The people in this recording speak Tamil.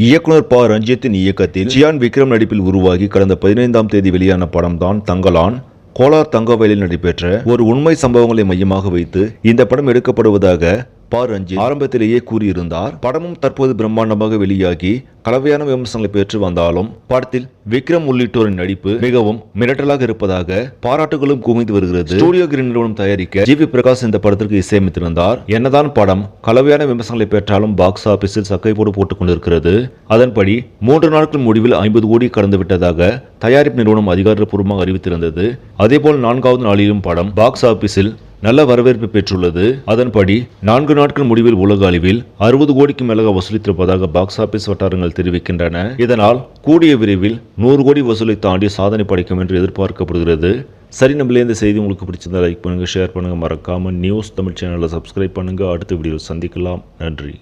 இயக்குனர் ப ரஞ்சித்தின் இயக்கத்தில் சியான் விக்ரம் நடிப்பில் உருவாகி கடந்த 15ஆம் தேதி வெளியான படம் தான் தங்கலான். கோலார் தங்கவயலில் நடைபெற்ற ஒரு உண்மை சம்பவங்களை மையமாக வைத்து இந்த படம் எடுக்கப்படுவதாக ப ரஞ்சித் ஆரம்பத்திலேயே கூறியிருந்தார். படமும் தற்போது பிரம்மாண்டமாக வெளியாகி கலவையான விமர்சனங்களை பெற்று வந்தாலும் படத்தில் விக்ரம் உள்ளிட்டோரின் நடிப்பு மிகவும் மிரட்டலாக இருப்பதாக பாராட்டுகளும் குவிந்து வருகிறது. ஸ்டூடியோ கிரீன் நிறுவனம் தயாரிக்க ஜி.வி. பிரகாஷ் இந்த படத்திற்கு இசையமைத்திருந்தார். என்னதான் படம் கலவையான விமர்சனங்களை பெற்றாலும் பாக்ஸ் ஆபீஸில் சக்கைப்போடு போட்டுக் கொண்டிருக்கிறது. அதன்படி 3 நாட்கள் முடிவில் 50 கோடி கடந்து விட்டதாக தயாரிப்பு நிறுவனம் அதிகாரப்பூர்வமாக அறிவித்திருந்தது. அதேபோல் 4வது நாளிலும் படம் பாக்ஸ் ஆபீஸில் நல்ல வரவேற்பு பெற்றுள்ளது. அதன்படி 4 நாட்கள் முடிவில் உலக அளவில் 60 கோடிக்கு மேலாக வசூலித்திருப்பதாக பாக்ஸ் ஆபீஸ் வட்டாரங்கள் தெரிவிக்கின்றன. இதனால் கூடிய விரைவில் 100 கோடி வசூலை தாண்டி சாதனை படைக்கும் என்று எதிர்பார்க்கப்படுகிறது. சரி, நம்மளே இந்த செய்தி உங்களுக்கு பிடிச்சிருந்தா லைக் பண்ணுங்க, ஷேர் பண்ணுங்க, மறக்காம நியூஸ் தமிழ் சேனலை சப்ஸ்கிரைப் பண்ணுங்க. அடுத்த வீடியோவில் சந்திக்கலாம். நன்றி.